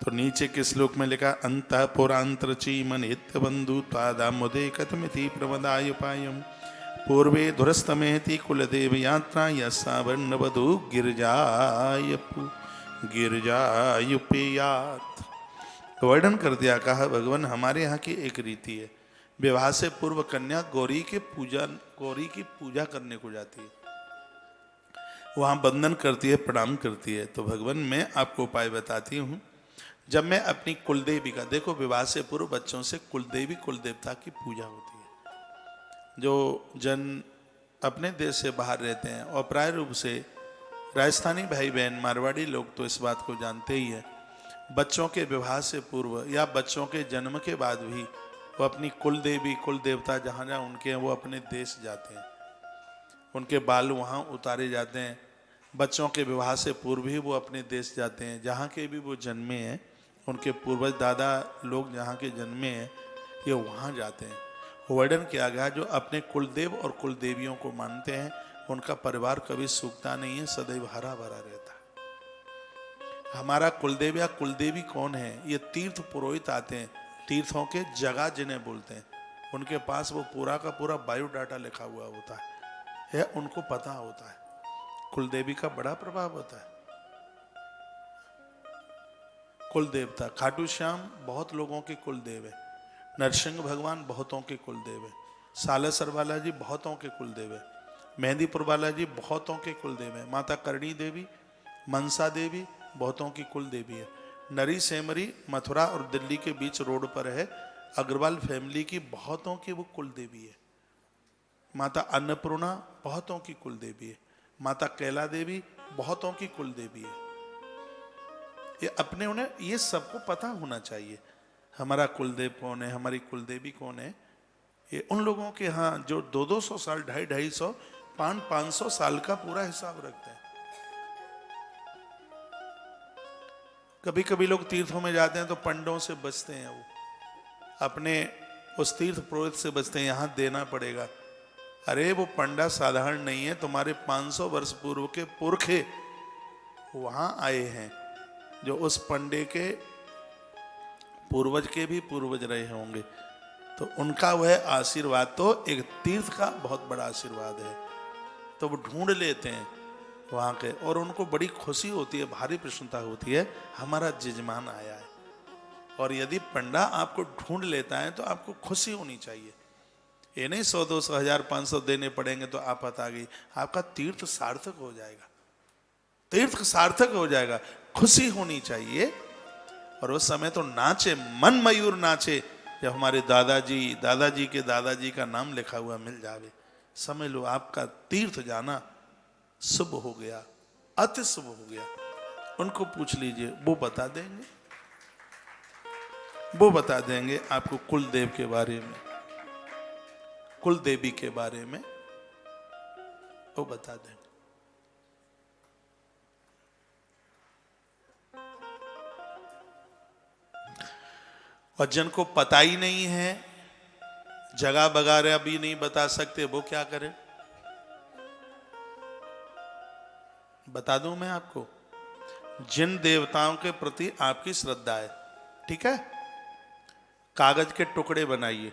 तो नीचे के श्लोक में लिखा अंतःपुरांतरची मनित्य बंधु त्वादामुदे कथमिति प्रमदायुपायम पूर्वे धुरस्तमेति कुलदेव यात्रा यस्सावर्णवधू गिरजायुपेयात। वर्णन कर दिया, कहा भगवान हमारे यहाँ की एक रीति है, विवाह से पूर्व कन्या गौरी की पूजा करने को जाती है, वहां बंदन करती है, प्रणाम करती है। तो भगवान मैं आपको उपाय बताती हूँ। जब मैं अपनी कुलदेवी का, देखो विवाह से पूर्व बच्चों से कुलदेवी कुलदेवता की पूजा होती है। जो जन अपने देश से बाहर रहते हैं और प्राय रूप से राजस्थानी भाई बहन मारवाड़ी लोग तो इस बात को जानते ही है, बच्चों के विवाह से पूर्व या बच्चों के जन्म के बाद भी वो अपनी कुलदेवी कुलदेवता जहाँ जहाँ उनके हैं वो अपने देश जाते हैं, उनके बाल वहाँ उतारे जाते हैं। बच्चों के विवाह से पूर्व ही वो अपने देश जाते हैं, जहाँ के भी वो जन्मे हैं, उनके पूर्वज दादा लोग जहाँ के जन्मे हैं ये वहाँ जाते हैं। वर्णन किया गया जो अपने कुलदेव और कुलदेवियों को मानते हैं उनका परिवार कभी सूखता नहीं है, सदैव हरा भरा रहता है। हमारा कुलदेव या कुलदेवी कौन है? ये तीर्थ पुरोहित आते हैं, तीर्थों के जगह जिन्हें बोलते हैं, उनके पास वो पूरा का पूरा बायोडाटा लिखा हुआ होता है, उनको पता होता है। कुलदेवी का बड़ा प्रभाव होता है। कुलदेवता खाटू श्याम बहुत लोगों के कुलदेव है, नरसिंह भगवान बहुतों के कुलदेव है, सालेसर बालाजी बहुतों के कुलदेव है, मेहंदीपुर बालाजी बहुतों के कुलदेव है, माता करणी देवी मनसा देवी बहुतों की कुलदेवी है। नरी सेमरी मथुरा और दिल्ली के बीच रोड पर है, अग्रवाल फैमिली की बहुतों की वो कुलदेवी है। माता अन्नपूर्णा बहुतों की कुलदेवी है, माता कैला देवी बहुतों की कुलदेवी है। ये अपने उन्हें ये सबको पता होना चाहिए, हमारा कुलदेव कौन है, हमारी कुलदेवी कौन है। ये उन लोगों के यहाँ जो 200-200 साल, 250-250, 500 साल का पूरा हिसाब रखते हैं। कभी कभी लोग तीर्थों में जाते हैं तो पंडों से बचते हैं, वो अपने उस तीर्थ पुरोहित से बचते हैं, यहाँ देना पड़ेगा। अरे वो पंडा साधारण नहीं है, तुम्हारे 500 वर्ष पूर्व के पुरखे वहां आए हैं, जो उस पंडे के पूर्वज के भी पूर्वज रहे होंगे, तो उनका वह आशीर्वाद तो एक तीर्थ का बहुत बड़ा आशीर्वाद है। तो वो ढूंढ लेते हैं वहाँ के, और उनको बड़ी खुशी होती है, भारी प्रसन्नता होती है, हमारा जजमान आया है। और यदि पंडा आपको ढूंढ लेता है तो आपको खुशी होनी चाहिए। ये नहीं 100, 200, 1000, 500 देने पड़ेंगे तो आफत आ गई, आपका तीर्थ सार्थक हो जाएगा, तीर्थ सार्थक हो जाएगा, खुशी होनी चाहिए। और उस समय तो नाचे, मन मयूर नाचे, जब हमारे दादाजी के दादाजी का नाम लिखा हुआ मिल जावे, समझ लो आपका तीर्थ जाना शुभ हो गया, अति शुभ हो गया। उनको पूछ लीजिए, वो बता देंगे, वो बता देंगे आपको कुलदेव के बारे में, कुलदेवी के बारे में वो बता देंगे। और जिनको पता ही नहीं है, जगह वगैरह भी नहीं बता सकते, वो क्या करें? बता दूं मैं आपको, जिन देवताओं के प्रति आपकी श्रद्धा है, ठीक है, कागज के टुकड़े बनाइए,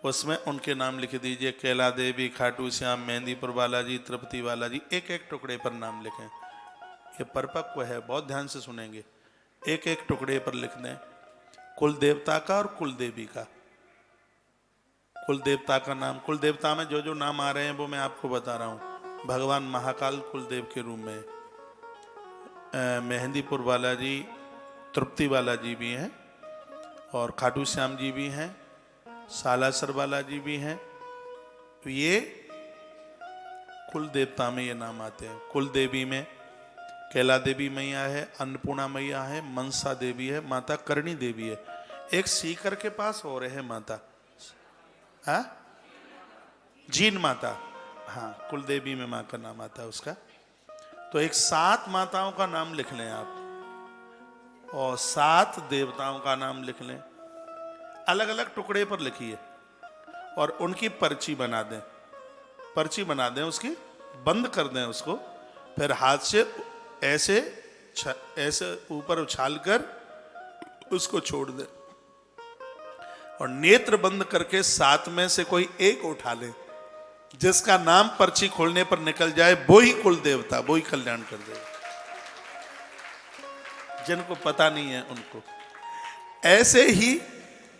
उसमें उनके नाम लिख दीजिए, कैला देवी, खाटू श्याम, मेहंदीपुर बालाजी, तिरुपति बालाजी, एक एक टुकड़े पर नाम लिखें। ये परिपक्व है, बहुत ध्यान से सुनेंगे। एक एक टुकड़े पर लिख दें कुल देवता का और कुल देवी का। कुल देवता का नाम, कुल देवता में जो जो नाम आ रहे हैं वो मैं आपको बता रहा हूँ। भगवान महाकाल कुलदेव के रूप में, मेहंदीपुर बालाजी, तिरुपति बालाजी भी हैं, और खाटू श्याम जी भी हैं, सालासर बालाजी भी हैं। तो ये कुल देवता में ये नाम आते हैं। कुल देवी में कैला देवी मैया है, अन्नपूर्णा मैया है, मनसा देवी है, माता करणी देवी है। एक सीकर के पास हो रहे हैं माता, हाँ, जीन माता, हाँ, कुल देवी में माँ का नाम आता है उसका। तो एक 7 माताओं का नाम लिख लें आप, और 7 देवताओं का नाम लिख लें, अलग अलग टुकड़े पर लिखिए, और उनकी पर्ची बना दें, पर्ची बना दें, उसकी बंद कर दें उसको, फिर हाथ से ऐसे ऊपर उछाल कर उसको छोड़ दे और नेत्र बंद करके 7 में से कोई एक उठा ले, जिसका नाम पर्ची खोलने पर निकल जाए वो ही कुल देवता, वो ही कल्याण कर देगा। जिनको पता नहीं है उनको। ऐसे ही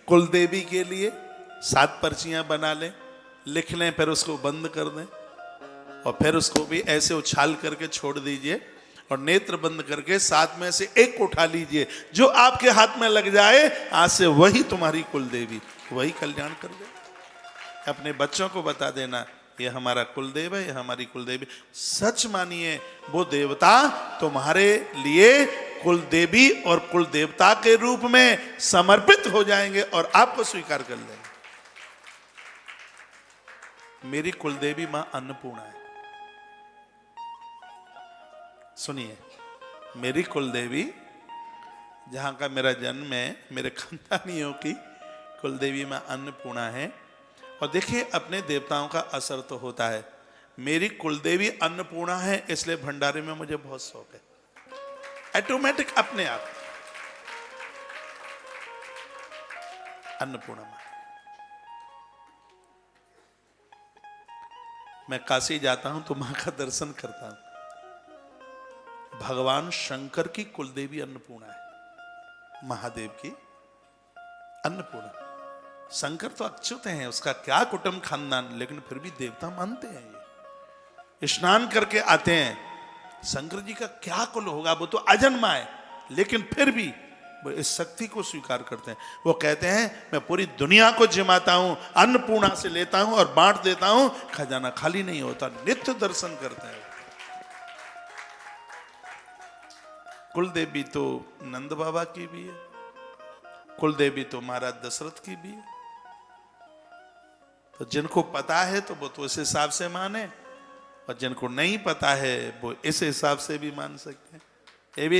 कुल देवी के लिए 7 पर्चियां बना लें, लिख लें, फिर उसको बंद कर दें और फिर उसको भी ऐसे उछाल करके छोड़ दीजिए और नेत्र बंद करके 7 में से एक उठा लीजिए। जो आपके हाथ में लग जाए आज से वही तुम्हारी कुल देवी, वही कल्याण कर दे। अपने बच्चों को बता देना ये हमारा कुलदेव है, ये हमारी कुलदेवी। सच मानिए वो देवता तुम्हारे लिए कुल देवी और कुल देवता के रूप में समर्पित हो जाएंगे और आपको स्वीकार कर लेंगे। मेरी कुलदेवी मां अन्नपूर्णा है। सुनिए, मेरी कुलदेवी जहां का मेरा जन्म है, मेरे खानदानियों की कुलदेवी मां अन्नपूर्णा है। और देखिए अपने देवताओं का असर तो होता है। मेरी कुलदेवी अन्नपूर्णा है इसलिए भंडारे में मुझे बहुत शौक है, ऑटोमेटिक अपने आप। अन्नपूर्णा मां, मैं काशी जाता हूं तो मां का दर्शन करता हूं। भगवान शंकर की कुलदेवी अन्नपूर्णा है, महादेव की अन्नपूर्णा। शंकर तो अच्युत हैं, उसका क्या कुटुंब खानदान, लेकिन फिर भी देवता मानते हैं। ये स्नान करके आते हैं, शंकर जी का क्या कुल होगा, वो तो अजन्मा है, लेकिन फिर भी वो इस शक्ति को स्वीकार करते हैं। वो कहते हैं मैं पूरी दुनिया को जिमाता हूं, अन्नपूर्णा से लेता हूं और बांट देता हूं, खजाना खाली नहीं होता। नित्य दर्शन करते हैं। कुलदेवी तो नंद बाबा की भी है, कुलदेवी तो महाराज दशरथ की भी है। तो जिनको पता है तो वो तो इस हिसाब से माने, और जिनको नहीं पता है वो इस हिसाब से भी मान सकते हैं। ये भी